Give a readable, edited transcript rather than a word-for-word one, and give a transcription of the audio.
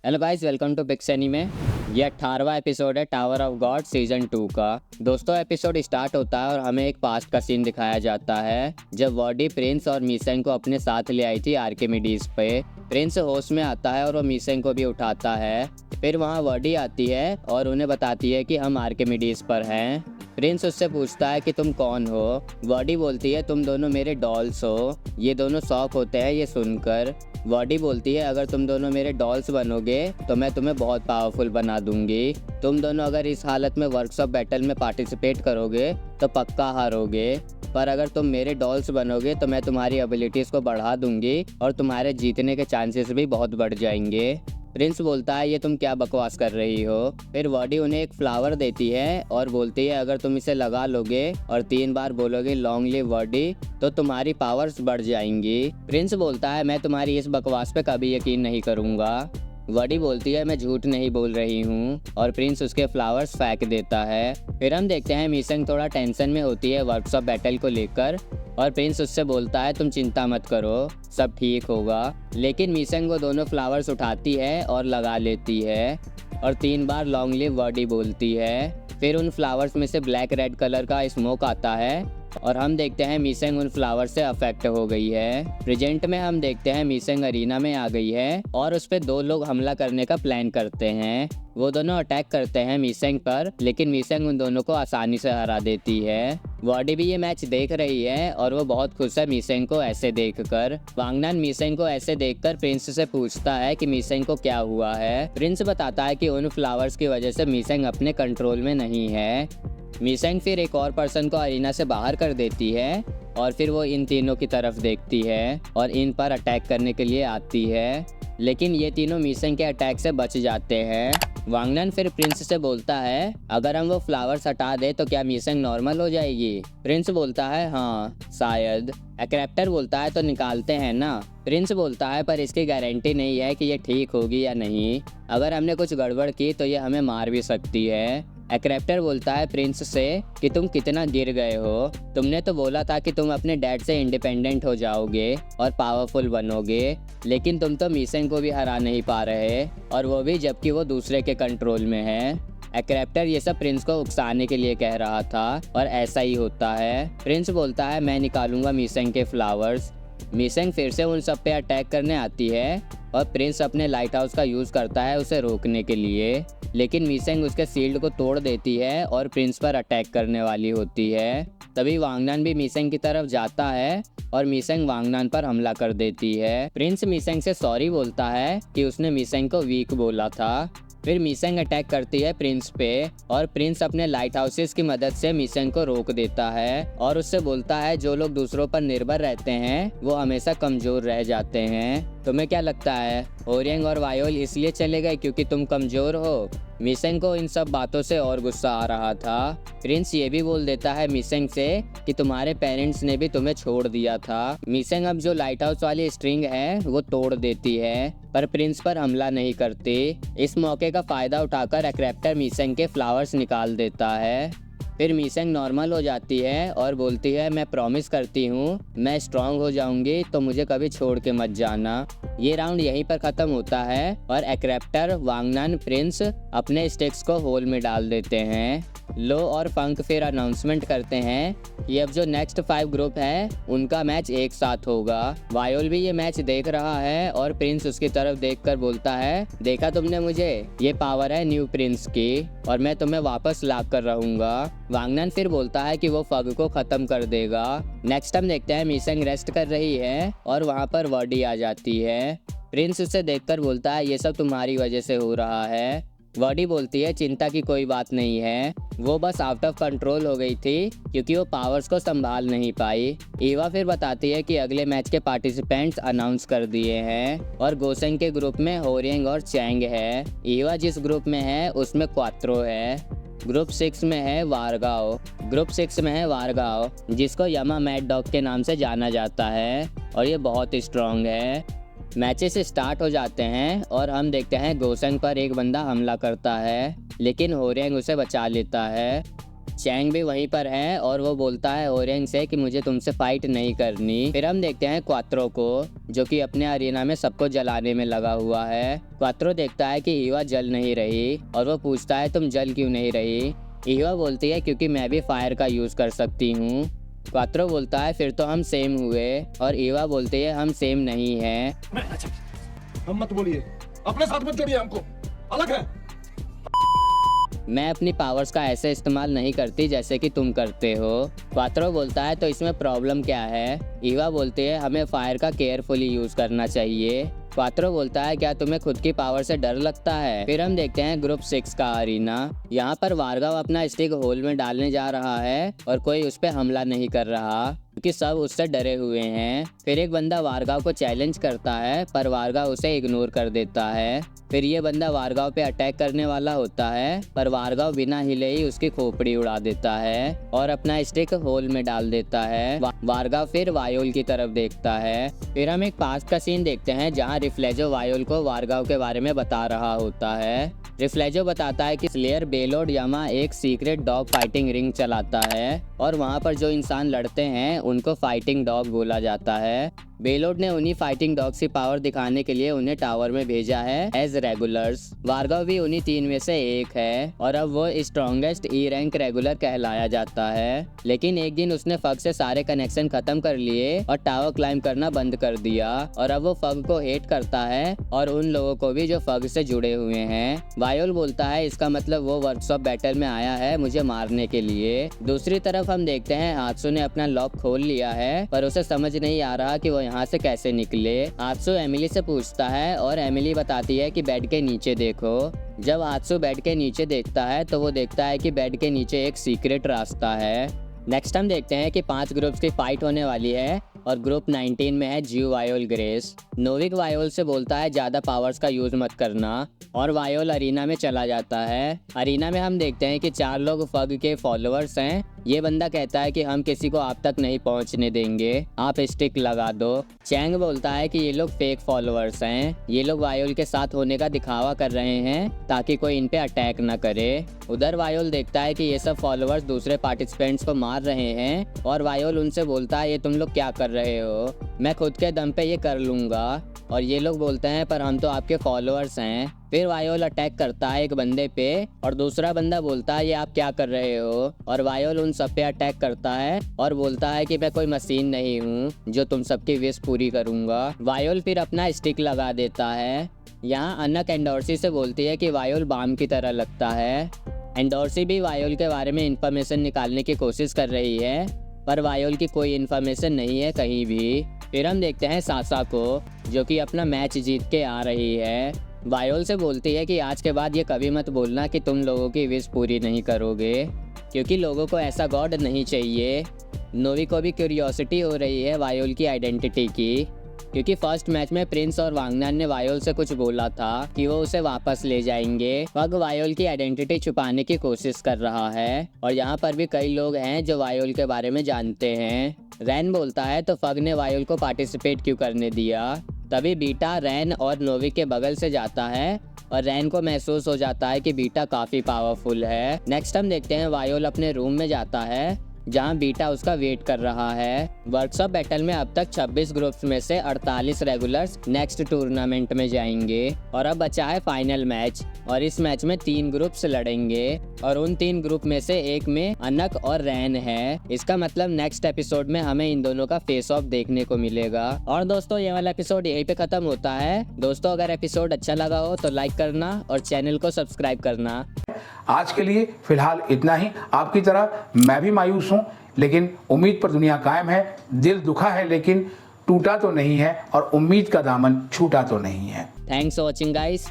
Hello guys, welcome to Pix anime. ये 18वां episode है टावर ऑफ गॉड सीजन 2 का। दोस्तों, एपिसोड स्टार्ट होता है और हमें एक पास्ट का सीन दिखाया जाता है जब वर्डी प्रिंस और मीसेंग को अपने साथ ले आई थी आर्किमिडीज पे। प्रिंस होश में आता है और वो मीसेंग को भी उठाता है। फिर वहाँ वर्डी आती है और उन्हें बताती है कि हम आर्किमिडीज पर हैं। प्रिंस उससे पूछता है कि तुम कौन हो। वर्डी बोलती है तुम दोनों मेरे डॉल्स हो। ये दोनों शॉक होते हैं ये सुनकर। वर्डी बोलती है अगर तुम दोनों मेरे डॉल्स बनोगे तो मैं तुम्हें बहुत पावरफुल बना दूंगी। तुम दोनों अगर इस हालत में वर्कशॉप बैटल में पार्टिसिपेट करोगे तो पक्का हारोगे, पर अगर तुम मेरे डॉल्स बनोगे तो मैं तुम्हारी एबिलिटीज़ को बढ़ा दूंगी और तुम्हारे जीतने के चांसेस भी बहुत बढ़ जाएंगे। प्रिंस बोलता है ये तुम क्या बकवास कर रही हो। फिर वर्डी उन्हें एक फ्लावर देती है और बोलती है अगर तुम इसे लगा लोगे और 3 बार बोलोगे लॉन्ग लिव वर्डी तो तुम्हारी पावर्स बढ़ जाएंगी। प्रिंस बोलता है मैं तुम्हारी इस बकवास पे कभी यकीन नहीं करूँगा। वर्डी बोलती है मैं झूठ नहीं बोल रही हूँ और प्रिंस उसके फ्लावर्स फेंक देता है। फिर हम देखते हैं मीसेंग थोड़ा टेंशन में होती है वर्कशॉप बैटल को लेकर और प्रिंस उससे बोलता है तुम चिंता मत करो, सब ठीक होगा। लेकिन मीसेंग वो दोनों फ्लावर्स उठाती है और लगा लेती है और 3 बार लॉन्ग लिव वर्डी बोलती है। फिर उन फ्लावर्स में से ब्लैक रेड कलर का स्मोक आता है और हम देखते हैं मीसेंग उन फ्लावर से अफेक्ट हो गई है। प्रेजेंट में हम देखते हैं मीसेंग अरीना में आ गई है और उस पे 2 लोग हमला करने का प्लान करते हैं। वो दोनों अटैक करते हैं मीसेंग पर, लेकिन मीसेंग उन दोनों को आसानी से हरा देती है। वर्डी भी ये मैच देख रही है और वो बहुत खुश है मीसेंग को ऐसे देखकर। वांगनान मीसेंग को ऐसे देखकर प्रिंस से पूछता है कि मीसेंग को क्या हुआ है। प्रिंस बताता है कि उन फ्लावर्स की वजह से मीसेंग अपने कंट्रोल में नहीं है। मीसेंग फिर एक और पर्सन को अरीना से बाहर कर देती है और फिर वो इन तीनों की तरफ देखती है और इन पर अटैक करने के लिए आती है, लेकिन ये तीनों मीसेंग के अटैक से बच जाते हैं। वांगनन फिर प्रिंस से बोलता है अगर हम वो फ्लावर्स हटा दे तो क्या मीसेंग नॉर्मल हो जाएगी। प्रिंस बोलता है हाँ शायद। एक्रेप्टर बोलता है तो निकालते हैं ना। प्रिंस बोलता है पर इसकी गारंटी नहीं है कि ये ठीक होगी या नहीं, अगर हमने कुछ गड़बड़ की तो ये हमें मार भी सकती है। एक्रेप्टर बोलता है प्रिंस से कि तुम कितना गिर गए हो, तुमने तो बोला था कि तुम अपने डैड से इंडिपेंडेंट हो जाओगे और पावरफुल बनोगे, लेकिन तुम तो मीसेंग को भी हरा नहीं पा रहे और वो भी जबकि वो दूसरे के कंट्रोल में है। एक्रेप्टर ये सब प्रिंस को उकसाने के लिए कह रहा था और ऐसा ही होता है। प्रिंस बोलता है मैं निकालूंगा मीसेंग के फ्लावर्स। मीसेंग फिर से उन सब पे अटैक करने आती है और प्रिंस अपने लाइट हाउस का यूज़ करता है उसे रोकने के लिए, लेकिन मीसेंग उसके शील्ड को तोड़ देती है और प्रिंस पर अटैक करने वाली होती है। तभी वांगनान भी मीसेंग की तरफ जाता है और मीसेंग वांगनान पर हमला कर देती है। प्रिंस मीसेंग से सॉरी बोलता है कि उसने मीसेंग को वीक बोला था। फिर मीसेंग अटैक करती है प्रिंस पे और प्रिंस अपने लाइट हाउसेस की मदद से मीसेंग को रोक देता है और उससे बोलता है जो लोग दूसरों पर निर्भर रहते हैं वो हमेशा कमजोर रह जाते हैं। तुम्हें क्या लगता है होरियंग और वायोल इसलिए चले गए क्योंकि तुम कमजोर हो? मीसेंग को इन सब बातों से और गुस्सा आ रहा था। प्रिंस ये भी बोल देता है मीसेंग से कि तुम्हारे पेरेंट्स ने भी तुम्हें छोड़ दिया था। मीसेंग अब जो लाइट हाउस वाली स्ट्रिंग है वो तोड़ देती है, पर प्रिंस पर हमला नहीं करती। इस मौके का फायदा उठाकर एक्रेप्टर मीसेंग के फ्लावर्स निकाल देता है। फिर मीसेंग नॉर्मल हो जाती है और बोलती है मैं प्रॉमिस करती हूँ मैं स्ट्रांग हो जाऊंगी तो मुझे कभी छोड़ के मत जाना। ये राउंड यहीं पर खत्म होता है और एक्रेप्टर, वांगनान, प्रिंस अपने स्टिक्स को होल में डाल देते हैं। लो और फंक फिर अनाउंसमेंट करते हैं कि अब जो नेक्स्ट 5 ग्रुप है उनका मैच एक साथ होगा। वायोल भी ये मैच देख रहा है और प्रिंस उसकी तरफ देखकर बोलता है देखा तुमने मुझे, ये पावर है न्यू प्रिंस की और मैं तुम्हें वापस ला कर रहूंगा। वांगनन फिर बोलता है कि वो फग को खत्म कर देगा। नेक्स्ट हम देखते हैं मीसेंग रेस्ट कर रही है और वहाँ पर वर्डी आ जाती है। प्रिंस उसे देखकर बोलता है ये सब तुम्हारी वजह से हो रहा है। वर्डी बोलती है चिंता की कोई बात नहीं है, वो बस आउट ऑफ कंट्रोल हो गई थी क्योंकि वो पावर्स को संभाल नहीं पाई। ईवा फिर बताती है कि अगले मैच के पार्टिसिपेंट्स अनाउंस कर दिए हैं और गोसेंग के ग्रुप में होरियंग और चैंग है। ईवा जिस ग्रुप में है उसमें क्वात्रो है। ग्रुप 6 में है वारगाओ जिसको यमा मैड डॉग के नाम से जाना जाता है और ये बहुत स्ट्रॉन्ग है। मैचेस स्टार्ट हो जाते हैं और हम देखते हैं गोसेंग पर एक बंदा हमला करता है, लेकिन होरियंग उसे बचा लेता है। चैंग भी वहीं पर है और वो बोलता है ओरेंग से कि मुझे तुमसे फाइट नहीं करनी। फिर हम देखते हैं क्वात्रो को, जो कि अपने अरीना में सबको जलाने में लगा हुआ है। क्वात्रो देखता है कि ईवा जल नहीं रही और वो पूछता है तुम जल क्यों नहीं रही। ईवा बोलती है क्योंकि मैं भी फायर का यूज कर सकती हूँ। क्वात्रो बोलता है फिर तो हम सेम हुए और ईवा बोलती है हम सेम नहीं हैं। हम मत बोलिए, अपने साथ मत जोड़िए, हमको अलग है। मैं अपनी पावर्स का ऐसे इस्तेमाल नहीं करती जैसे कि तुम करते हो। क्वात्रो बोलता है तो इसमें प्रॉब्लम क्या है। ईवा बोलती है हमें फायर का केयरफुली यूज करना चाहिए। क्वात्रो बोलता है क्या तुम्हें खुद की पावर से डर लगता है। फिर हम देखते हैं ग्रुप 6 का अरीना। यहाँ पर वार्गाव अपना स्टिक होल में डालने जा रहा है और कोई उस पर हमला नहीं कर रहा क्योंकि सब उससे डरे हुए हैं। फिर एक बंदा वार्गाव को चैलेंज करता है पर वार्गाव उसे इग्नोर कर देता है। फिर ये बंदा वार्गाव पे अटैक करने वाला होता है पर वार्गाव बिना हिले ही उसकी खोपड़ी उड़ा देता है और अपना स्टिक होल में डाल देता है। वार्गाव फिर वायोल की तरफ देखता है। फिर हम एक पास्ट का सीन देखते हैं जहाँ रिफ्लेजो वायोल को वार्गाव के बारे में बता रहा होता है। रिफ्लेजो बताता है कि स्लेयर बेलोड यामा एक सीक्रेट डॉग फाइटिंग रिंग चलाता है और वहाँ पर जो इंसान लड़ते हैं उनको फाइटिंग डॉग बोला जाता है। बेलोड ने उन्हीं फाइटिंग डॉग्स की पावर दिखाने के लिए उन्हें टावर में भेजा है एज रेगुलर्स। वार्गाव भी उन्हीं 3 में से एक है और अब वो स्ट्रॉन्गेस्ट ई रैंक रेगुलर कहलाया जाता है। लेकिन एक दिन उसने फग से सारे कनेक्शन खत्म कर लिए और टावर क्लाइंब करना बंद कर दिया और अब वो फग को हेट करता है और उन लोगों को भी जो फग से जुड़े हुए हैं। वायोल बोलता है इसका मतलब वो वर्कशॉप बैटल में आया है मुझे मारने के लिए। दूसरी तरफ हम देखते हैं हात्सु ने अपना लॉक खोल लिया है पर उसे समझ नहीं आ रहा कि वो यहाँ से कैसे निकले। हात्सु एमिली से पूछता है और एमिली बताती है कि बेड के नीचे देखो। जब हात्सु बेड के नीचे देखता है तो वो देखता है कि बेड के नीचे एक सीक्रेट रास्ता है। नेक्स्ट हम देखते हैं कि 5 ग्रुप्स की फाइट होने वाली है और ग्रुप 19 में है जियो वायोल ग्रेस। नोविक वायोल से बोलता है ज़्यादा पावर्स का यूज़ मत करना और वायोल अरीना में चला जाता है। अरीना में हम देखते हैं कि 4 लोग फग के फॉलोअर्स हैं। ये बंदा कहता है कि हम किसी को आप तक नहीं पहुंचने देंगे, आप स्टिक लगा दो। चैंग बोलता है कि ये लोग फेक फॉलोअर्स हैं, ये लोग वायोल के साथ होने का दिखावा कर रहे हैं ताकि कोई इन पे अटैक न करे। उधर वायोल देखता है कि ये सब फॉलोअर्स दूसरे पार्टिसिपेंट्स को मार रहे हैं और वायोल उनसे बोलता है ये तुम लोग क्या कर रहे हो, मैं खुद के दम पे ये कर लूँगा। और ये लोग बोलते हैं पर हम तो आपके फॉलोअर्स हैं। फिर वायोल अटैक करता है एक बंदे पे और दूसरा बंदा बोलता है ये आप क्या कर रहे हो और वायोल उन सब पे अटैक करता है और बोलता है कि मैं कोई मशीन नहीं हूँ जो तुम सबकी विश पूरी करूँगा। वायोल फिर अपना स्टिक लगा देता है। यहाँ अनक एंडोर्सी से बोलती है कि वायोल बाम की तरह लगता है। एंडोर्सी भी वायोल के बारे में इंफॉर्मेशन निकालने की कोशिश कर रही है पर वायोल की कोई इन्फॉर्मेशन नहीं है कहीं भी। फिर हम देखते हैं सासा को जो कि अपना मैच जीत के आ रही है। वायोल से बोलती है कि आज के बाद ये कभी मत बोलना कि तुम लोगों की विश पूरी नहीं करोगे क्योंकि लोगों को ऐसा गॉड नहीं चाहिए। नोवी को भी क्यूरियोसिटी हो रही है वायोल की आइडेंटिटी की क्योंकि फर्स्ट मैच में प्रिंस और वांगनान ने वायोल से कुछ बोला था कि वो उसे वापस ले जाएंगे। फग वायोल की आइडेंटिटी छुपाने की कोशिश कर रहा है और यहाँ पर भी कई लोग हैं जो वायोल के बारे में जानते हैं। रैन बोलता है तो फग ने वायोल को पार्टिसिपेट क्यों करने दिया। तभी बीटा रैन और नोवी के बगल से जाता है और रैन को महसूस हो जाता है कि बीटा काफी पावरफुल है। नेक्स्ट हम देखते हैं वायोल अपने रूम में जाता है जहां बीटा उसका वेट कर रहा है। वर्कशॉप बैटल में अब तक 26 ग्रुप्स में से 48 रेगुलर्स नेक्स्ट टूर्नामेंट में जाएंगे और अब बचा है फाइनल मैच और इस मैच में 3 ग्रुप्स लड़ेंगे और उन 3 ग्रुप में से एक में अनक और रैन है। इसका मतलब नेक्स्ट एपिसोड में हमें इन दोनों का फेस ऑफ देखने को मिलेगा। और दोस्तों ये वाला एपिसोड यहीं पे खत्म होता है। दोस्तों अगर एपिसोड अच्छा लगा हो तो लाइक करना और चैनल को सब्सक्राइब करना। आज के लिए फिलहाल इतना ही। आपकी तरह मैं भी मायूस हूँ लेकिन उम्मीद पर दुनिया कायम है। दिल दुखा है लेकिन टूटा तो नहीं है और उम्मीद का दामन छूटा तो नहीं है। Thanks for watching guys.